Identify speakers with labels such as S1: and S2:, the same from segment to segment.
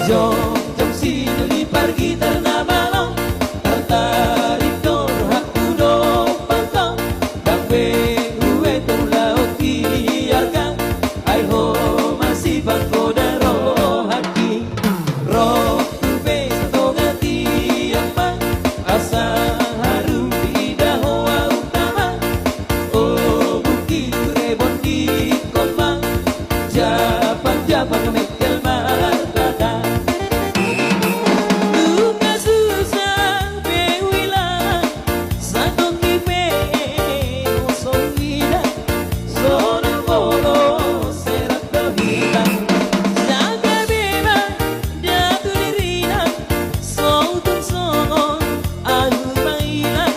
S1: Jom jom sino di pergi ternamalong tertarik dor aku dong pantang dan uwe terlaut biarkan ai ho masih bangko daro haki roh uwe setengah tiapa asa harum tidak hoa utama oh bukti rebon di komang japan japan mekel martada duka susah bewila satu kipe usong ida sono bolo serak kehilang jaga beba jatuh dirina sautun songon alu mailang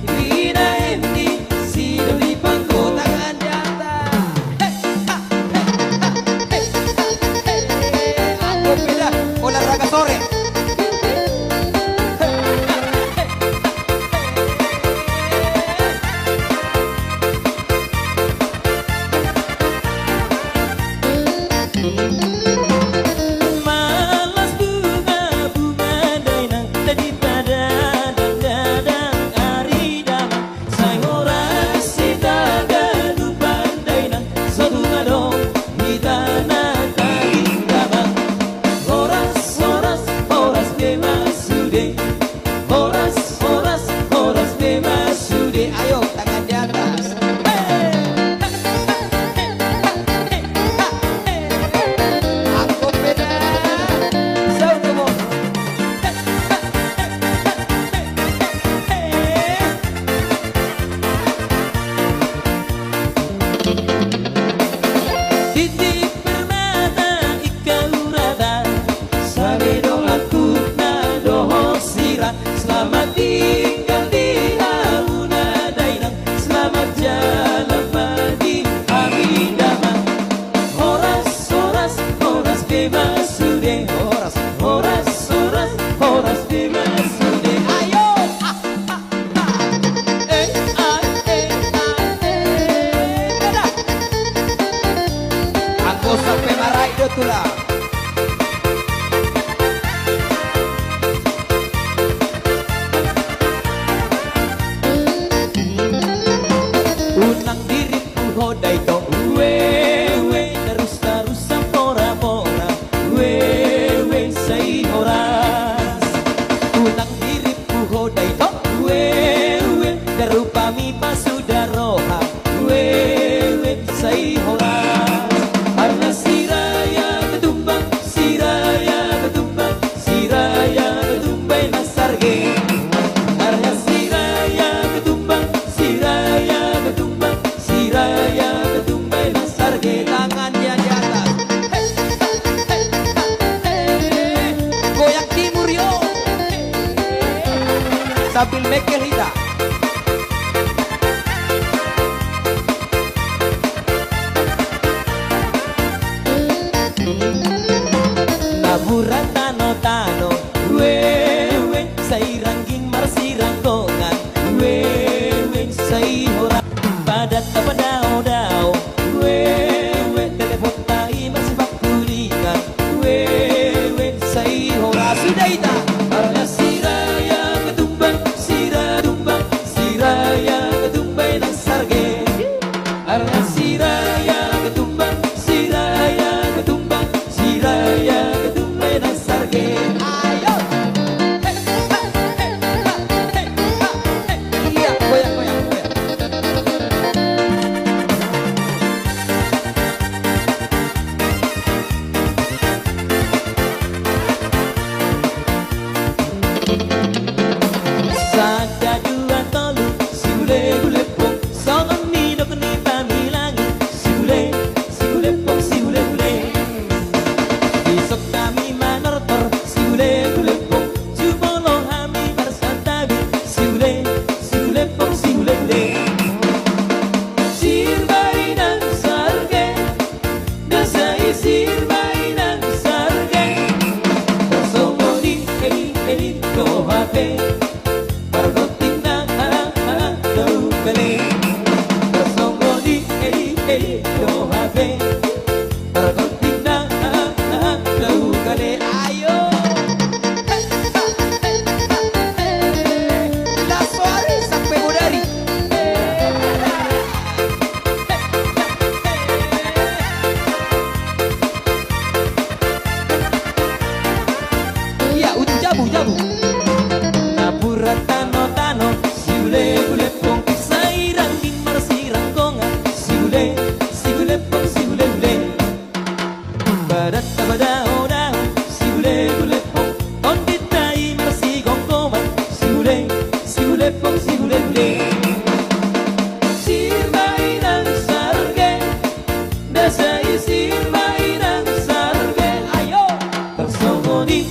S1: rina endi sido di pangko tangan di atas
S2: Aku beda olahraga sore.
S1: malas bunga-bunga dainang tadi pada dadang ari damang say horas sita galupan dainang satu ngadong hitana tadi damang horas horas horas bebas sude horas horas horas bebas sude
S2: Ayo tangan di atas. Aku beda.
S1: Sauto mo Titip permata ikaw rada sabi dong aku na doho sira selamat tinggal di auna dainang selamat jalan pagi amin damang horas horas horas bebas sude horas horas horas horas bebas sude ayo dadah.
S2: Aku sampai marai tulah.
S1: Unang diriku hodai to wewe terus pora-pora wewe say horas Unang diriku hodai to wewe darupami pasudaroha wewe say horas Arna siraya ketumbang siraya ketumbang siraya ketumbay nasarge Arna siraya ketumbang siraya ketumbang siraya ketumbay nasarge
S2: Tangannya di atas. Goyak timur yo. Sambil mekel hita.
S1: Naburan tano-tano wewe say rangging marsiranggongan wewe say hora padat apa dao-dao wewe telepon tai masibak kulingan wewe say hora sudah ita arna siraya ketumbang sira tumbang seisi mainan sarge. Ayo tersembunyi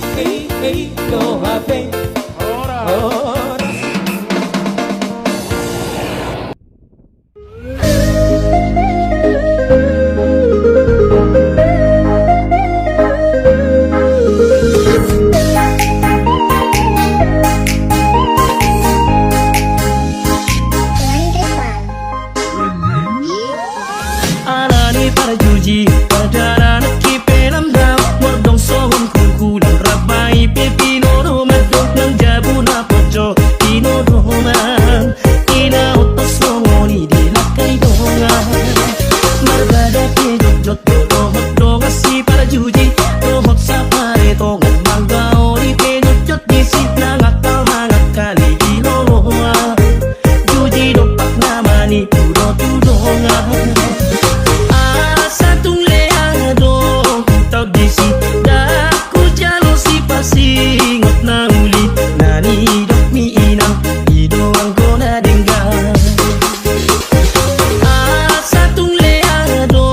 S1: do HP ora.
S3: Anani parjuji padaran kipelam dam mordong sohum kuku dan rabai pipi nono madok nang jabuna poco ino dongan ina otos songoni di lakai dongan marbada ke jot dohot dongan si parjuji dohot sapare dongan manggaori ke jot di sitna ngakal mangakali di loloa juji dopak namani tudo tudongan singot na uli nani dok mi inang ido ang gona dengga satung leado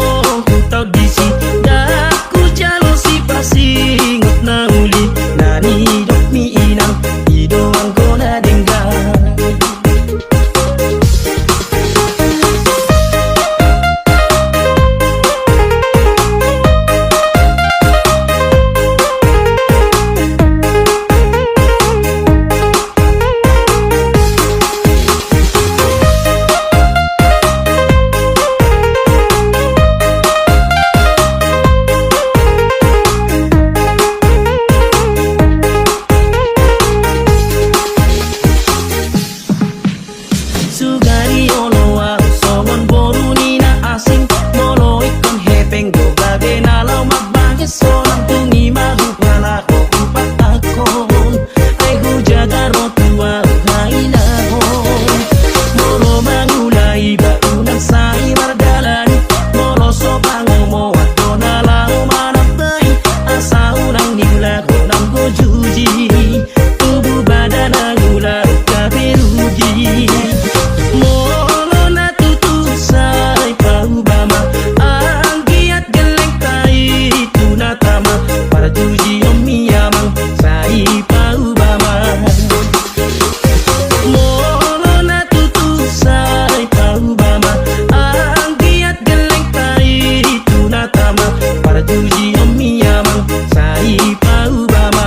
S3: kutau disi daku jalo si pasingot na uli nani dok mi inang ido ang gona dengga sugari oloa songon boruni na asing molo ikon hepeng do gabe nalau magbage sonang tungi magupala ko upat akon ay hujaga rotua hainahon molo mangulai baunang sai mardalan molo sobango mo ato nalau manapay asa unang nila ko nang gojuji tubuh badan angular kaberuji molo na tutusay paubama ang giat geleng tai tunatama para juji omiyamang sai paubama molo na tutusay paubama ang giat geleng tai tunatama para juji omiyamang sai paubama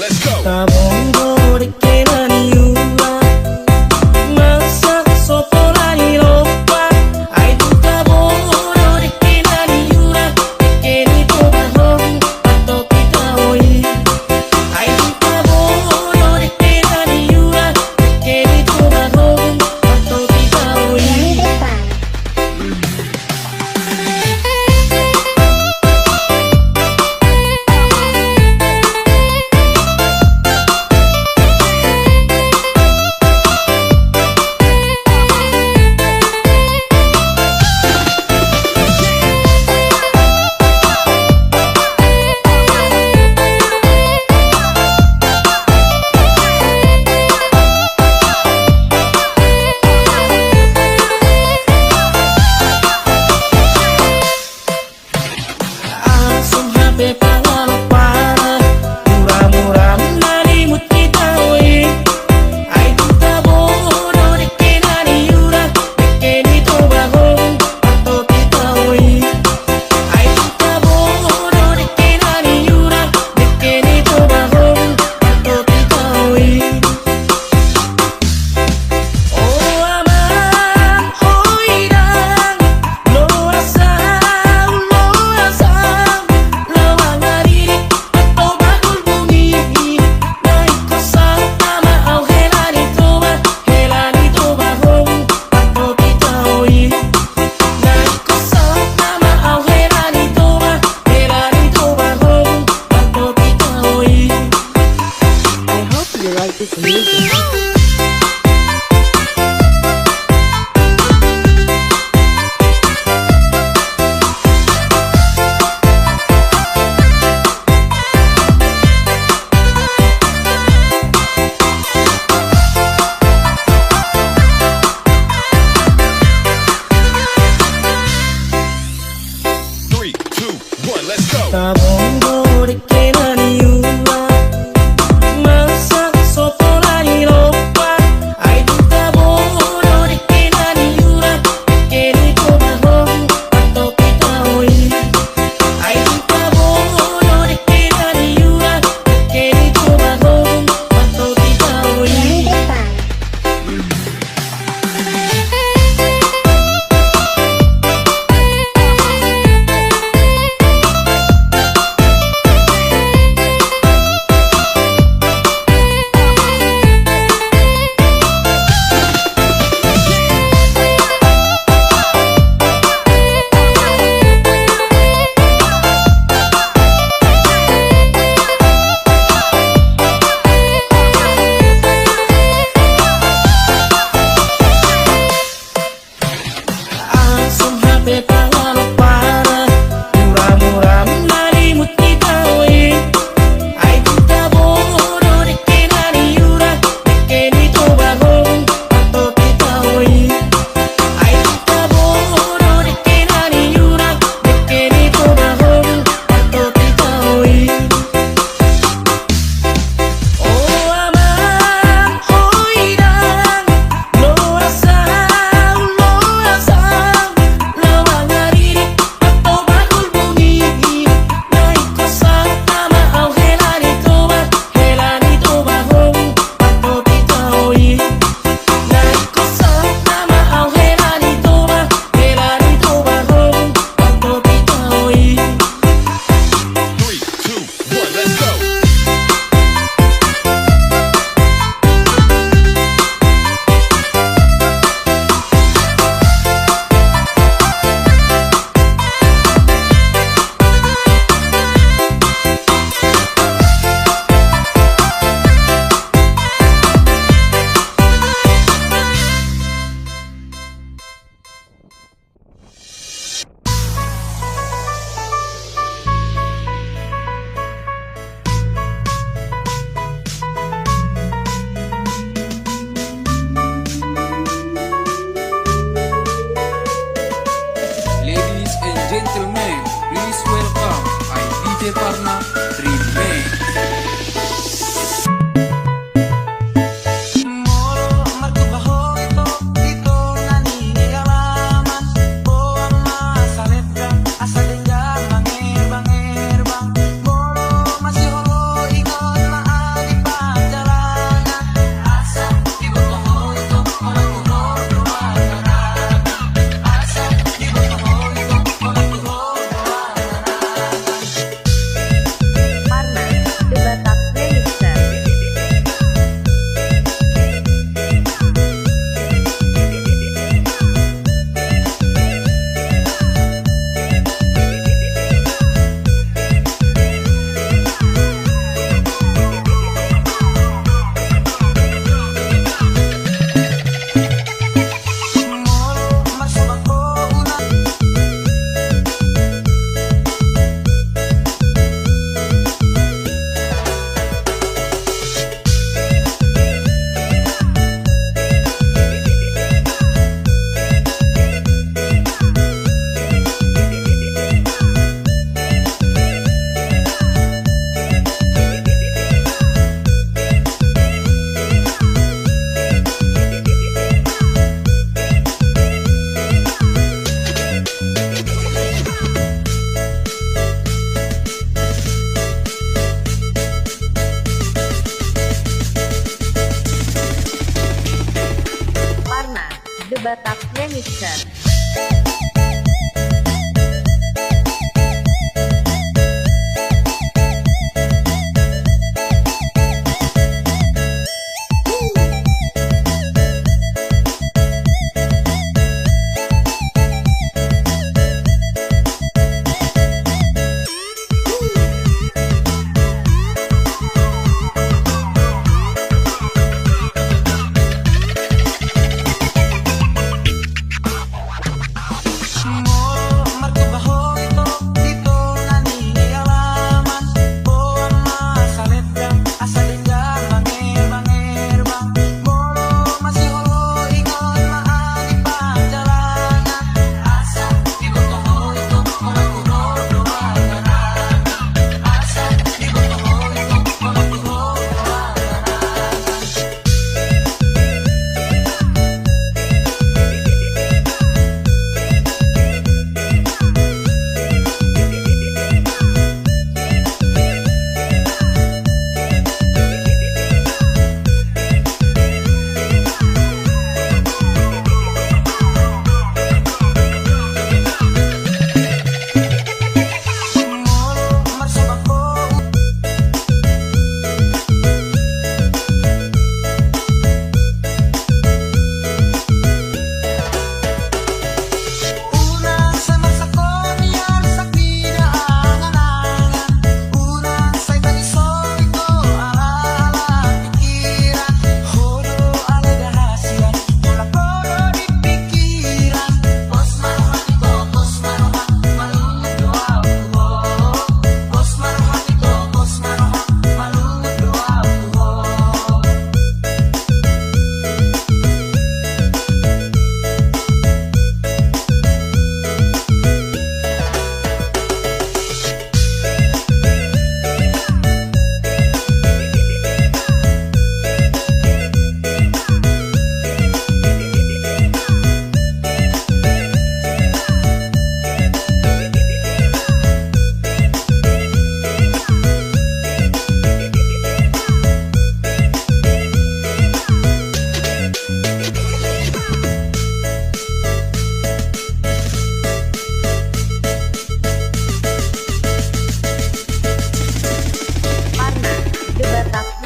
S4: let's go.
S3: Tabongo de que la niura Masa soto la niropa Ay tu tabongo de que la niura De que ni tu bajón Pato kita hoy Ay tu tabongo de que la niura De que ni tu bajón Pato kita hoy Asum hape pangalo para Murah-murah nalimut kita oi Ay tu tabono de que naniura De que ni tu bajón Pato kita oi Ay tu tabono de que naniura De que ni tu bajón Pato kita oi Oh aman, oh irang Lo asam, Lawang aririk atau bagul bumi Naik kosan nama au helani toba hong Pato kita oi Naik kosan nama au helani toba hong Pato kita oi
S5: I hope you like this music.
S4: Three, two, one, let's go.
S3: Tabongo de que la niura Masa soto la niropa
S5: Batak Remixer.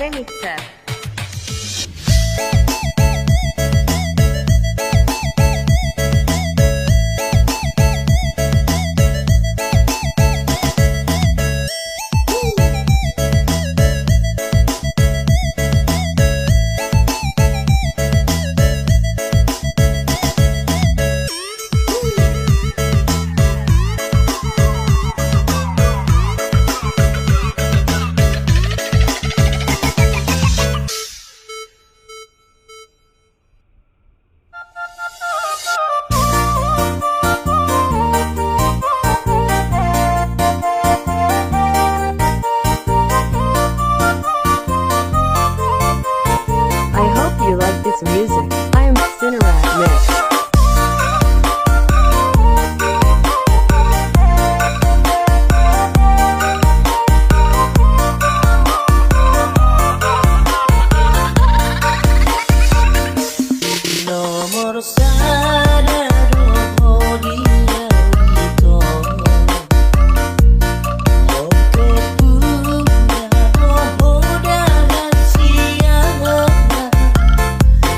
S5: Remixer. Music. I am Cinerat Mix.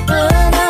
S3: But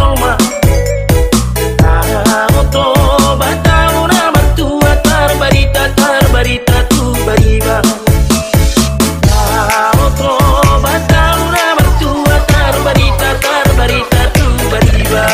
S3: idioma. Oto batao na mertua terbarita tu beriba. Oto batao na mertua terbarita tu beriba.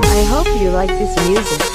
S5: I hope you like this music.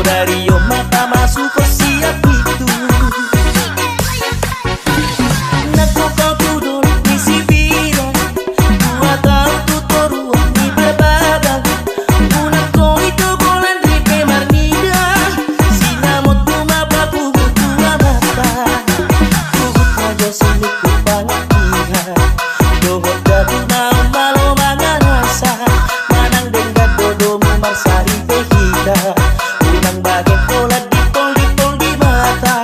S3: dari yo mata masuk kau siap itu. Nak kau tudor misi vida, dua tahu tu toruang ni berbada. Una kau itu bolan di pemarnida, sinamot tu mapapu tua mata. Kugut aja sini ku pangihan, dohot dadu na malo manganasa, manang denggat dodo marsari tehida. Unang bagay pola ditol di mata.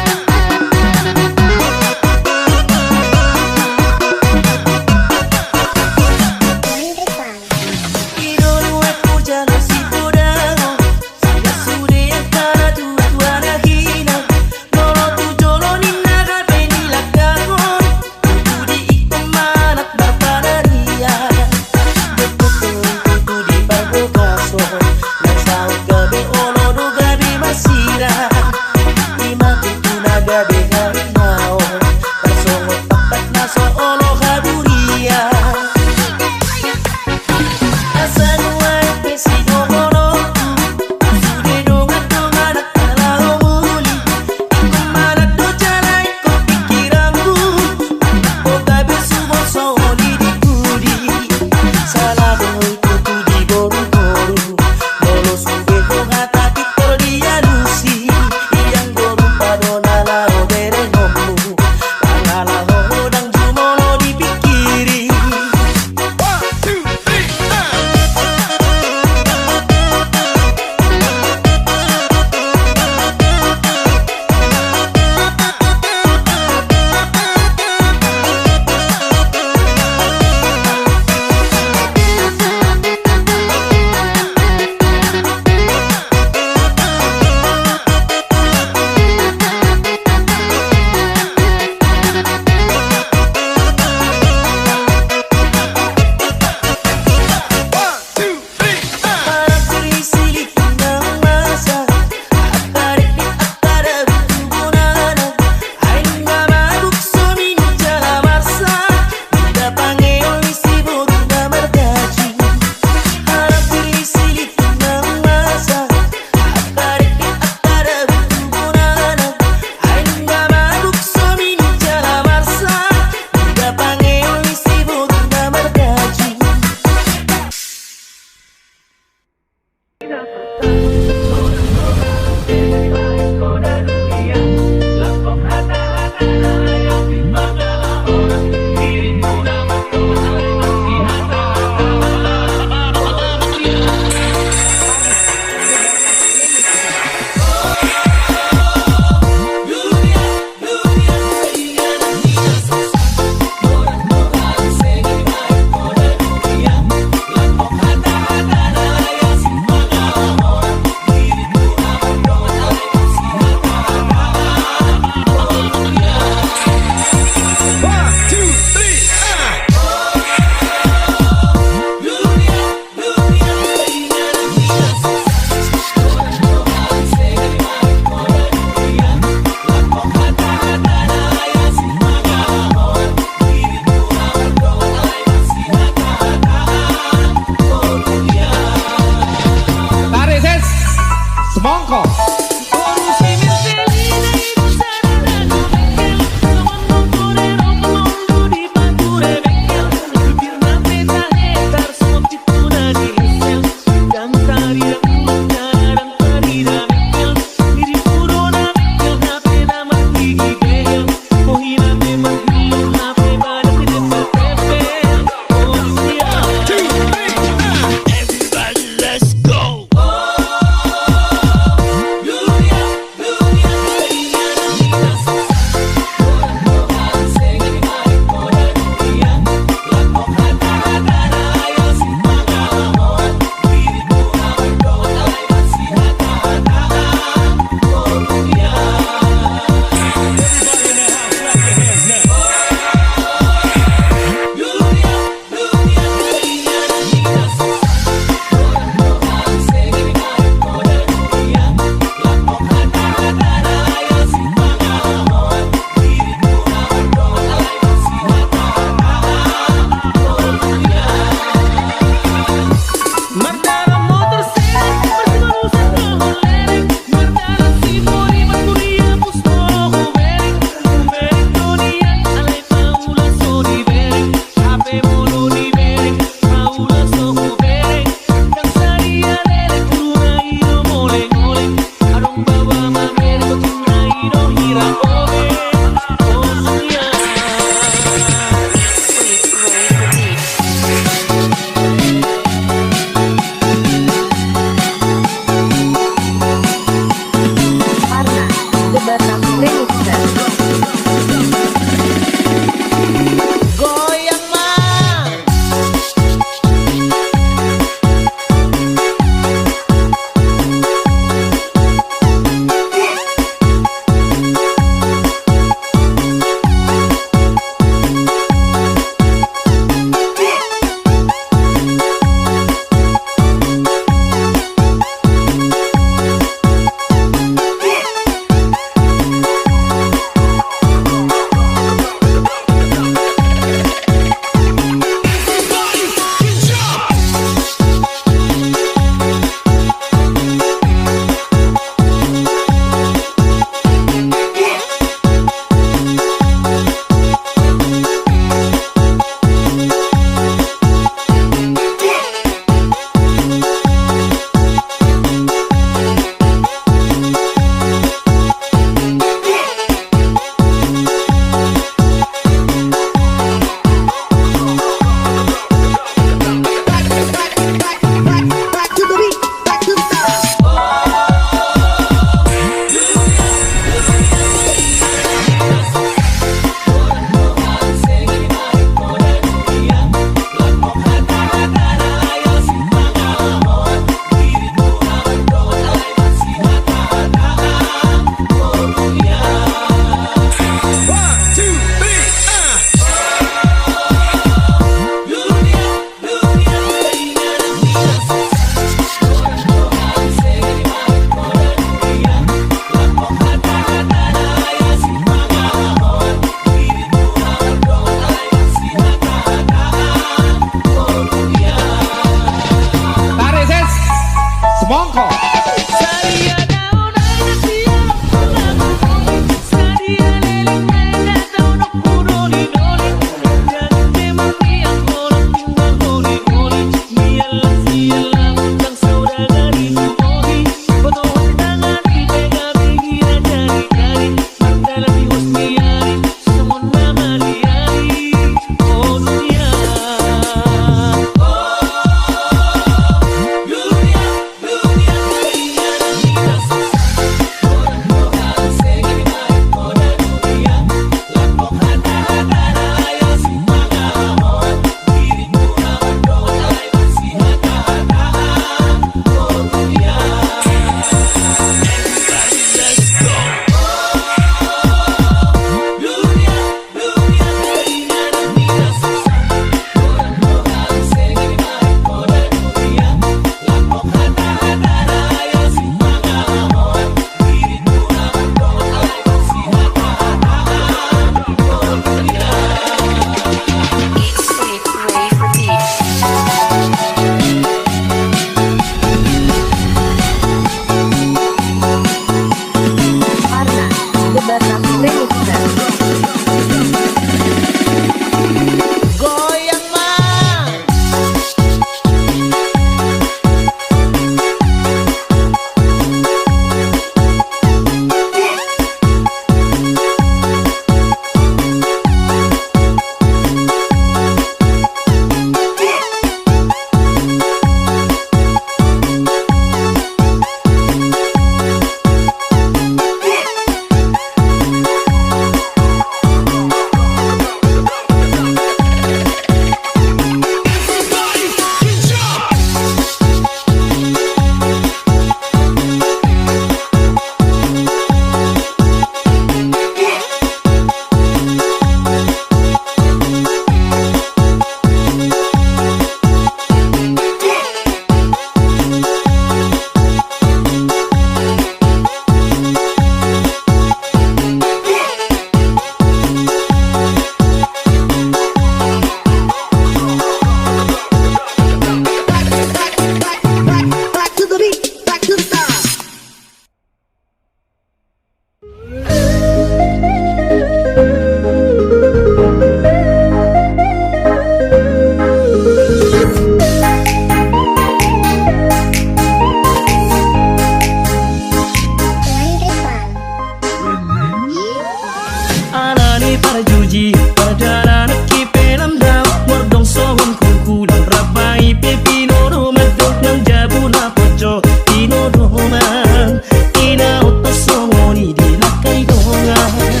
S3: nani para juji Padara naki pelam daw Mordong sohon kukulang Rabai pipino rumadok Nang jabu na pocho Tinodoman Inaot na sohoni Dilakay dongan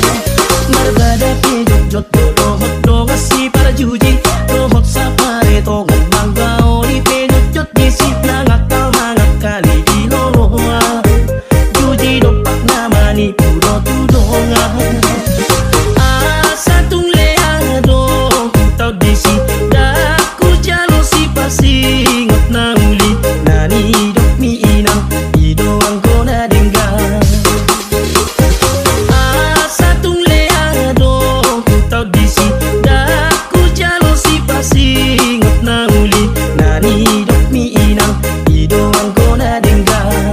S3: Marbada pijot jot Dohot donga si para juji Dohot sa pare tongan Mangga oli pijot jot Disip na ngakal hangakali Diloloa Juji dopak namani Puro tudongan Satung leado Tau disi Daku jalo si pasingot na uli Nani dok mi inang Idoang ko na denggan Satung leado Tau disi Daku jalo si pasingot na uli Nani dok mi inang Idoang ko na denggan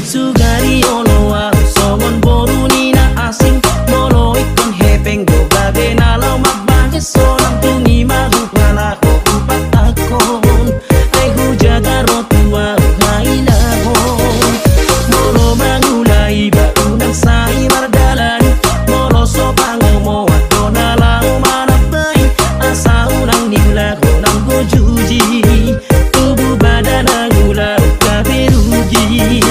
S3: Sugari oloa Songon boruni na asing Molo ikon hepeng Gogage nalau magbangke Solang tungi mahuplana Ko upat akon Ay hujaga rotua Hailahon Molo mangulai Baunang sahi mardalan Molo sopang omoat Donalau manapay Asa unang nila Konang gojuji Tubuh badan angulau Kaberuji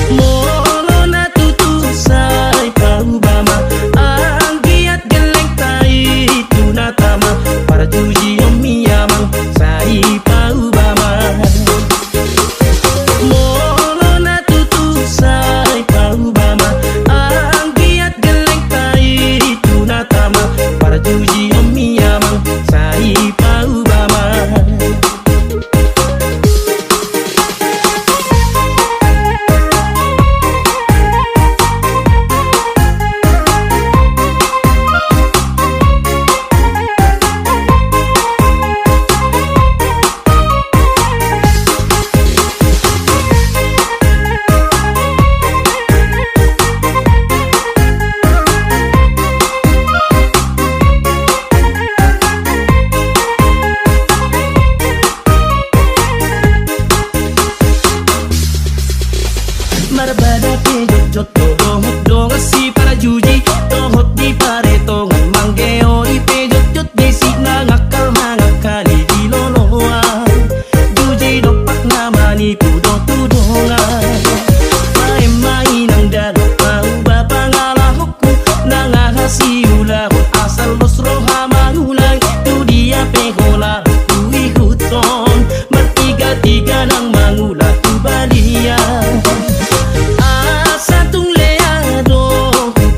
S3: Molo na tutusay paubama Ang giat geleng tai tunatama Para juji omiyamang sai paubama Molo na tutusay paubama Ang giat geleng tai tunatama Para juji omiyamang sai paubama Marbada pijot jot Dohot donga si para juji Dohot di pare tongan Manggeo di pijot jot Disi na ngakal mangakali di loloan Juji dopak namani Pudo tudongan Main-main ang dalo Pauba pangalahokku Nangahasi ulahot Asal losro hamangulay Tu dia pehola Kui huton Bertiga-tiga nang mangulah Tu balian Satung leado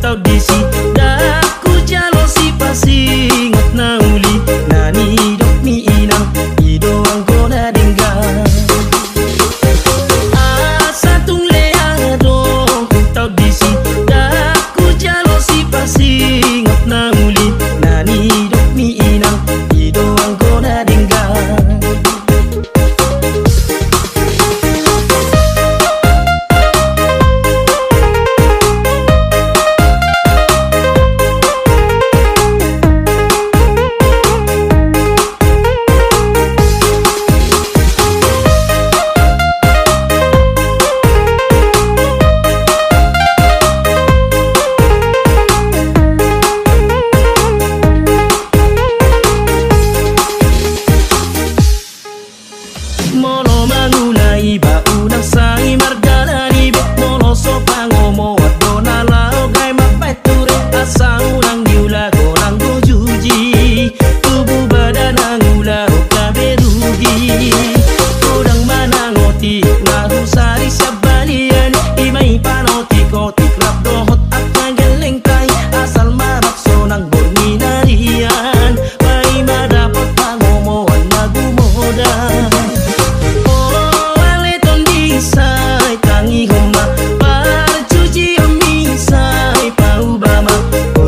S3: Tau disi Daku jalo si pasingot na uli Nani dok mi inang Idoang ko na denggan Satung leado Tau disi Daku jalo si pasingot na uli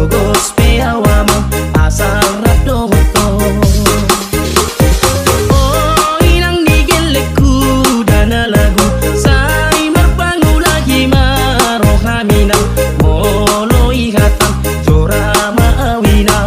S3: gogos pe awama asal rado to. Oh inang nigeleku dana lagu sai marpangu lagi marohamina molo ihatan jora maawina.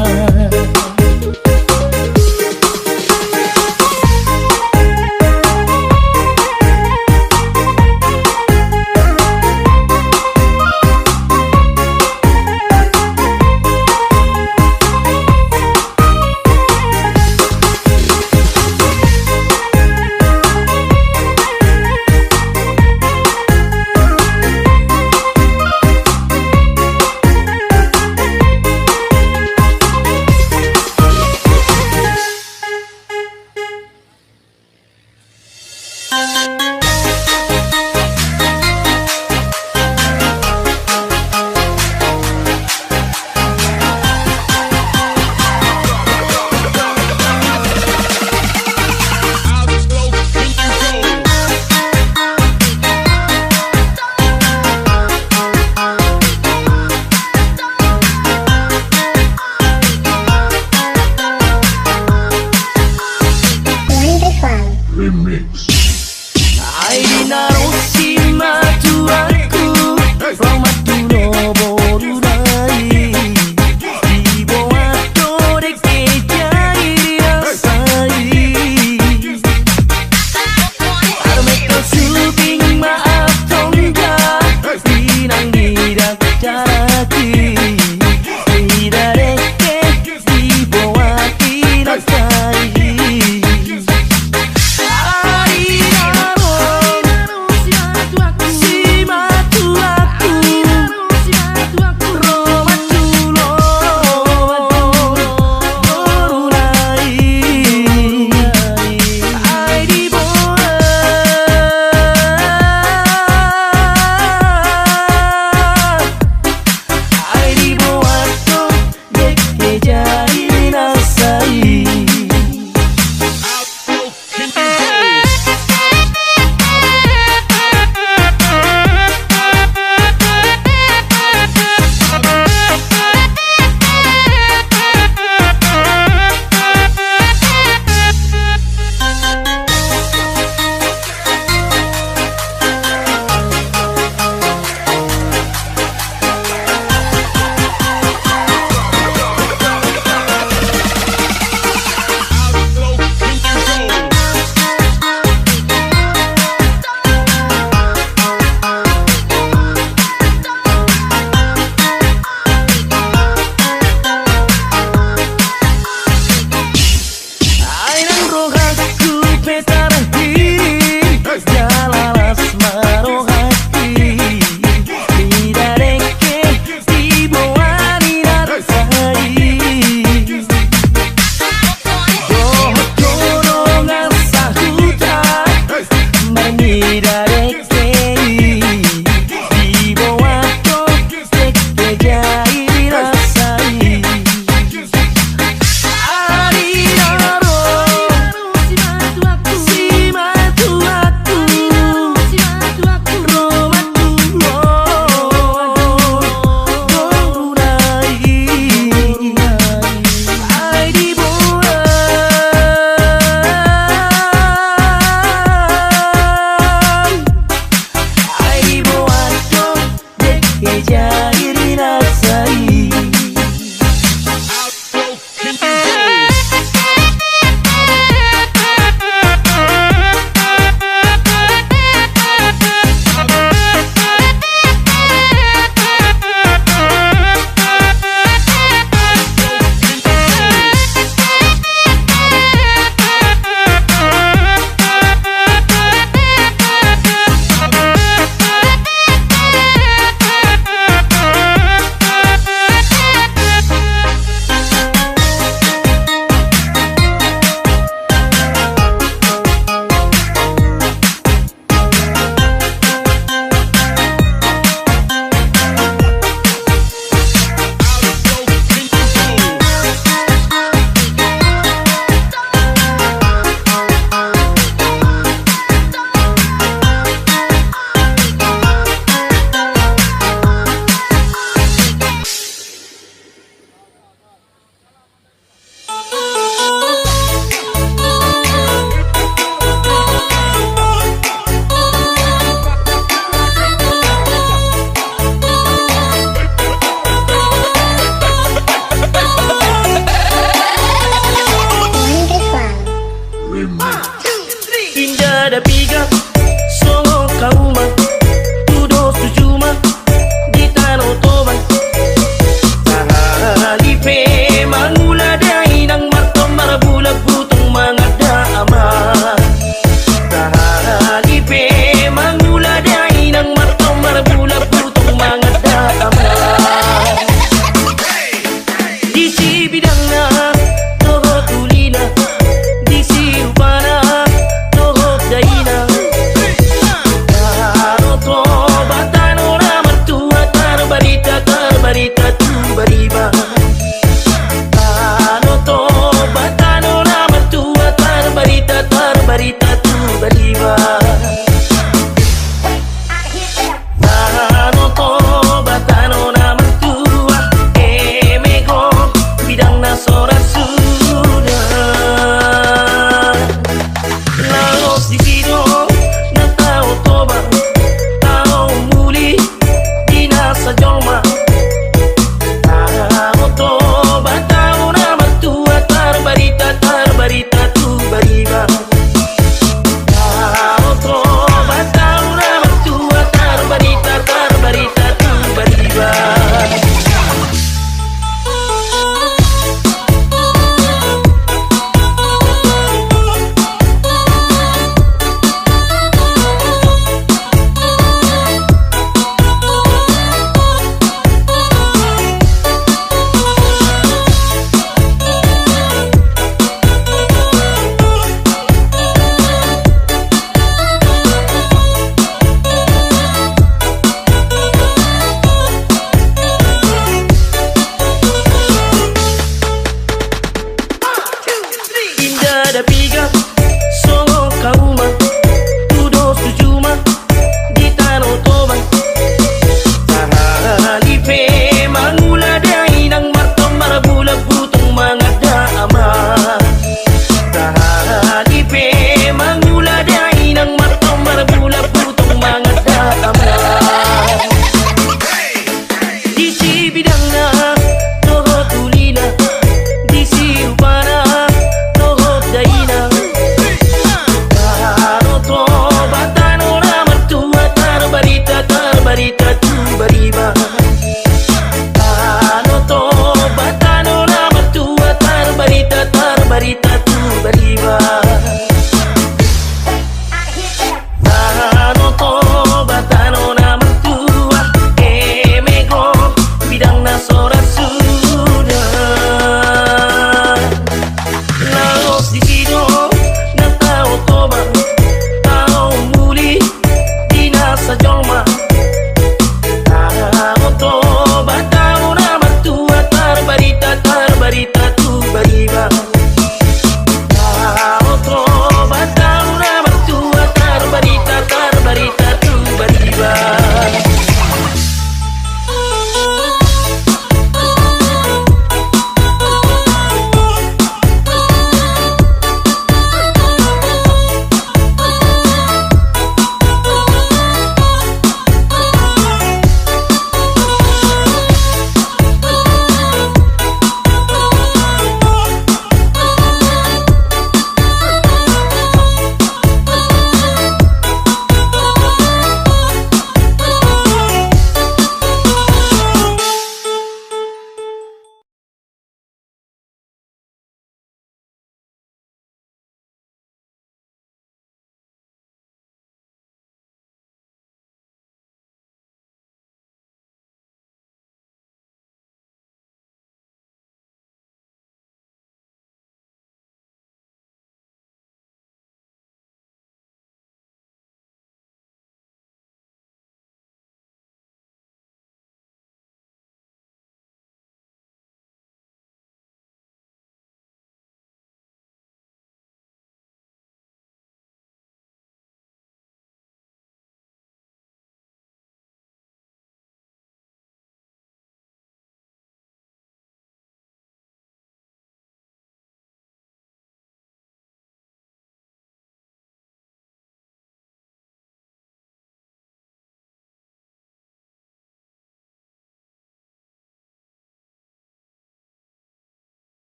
S3: ada piga songo kauma tudo sujuma di tanah toban halipe mangula dai nang martom marabula butong mga daama halipe mangula dai nang martom marabula butong mga daama di si bidang na toho tulina di si upana toho daina taro to batano na martua taro barita tu bariba taro to batano na martua taro barita tu bariba taro to batano na martua emego bidang na sorat sudah laos di sino na tao toba tao muli di nasa joma tao toba tao na matua tar barita tu bariba tao toba tao na matua tar barita tu bariba. Indah ada piga songo kauma tudo sujuma di tanah toban halipe mangula dai nang martom marabula butong mga daama halipe mangula dai nang martom marabula butong mga daama di si bidang na toho tulina di si upana toho daina taro to batano na martua taro barita tu bariba taro to batano na martua taro barita tu bariba taro to batano na martua emego bidang na sorat sudah laos di sino ng tao toba tao muli di nasa joma tao toba tao na matua tar barita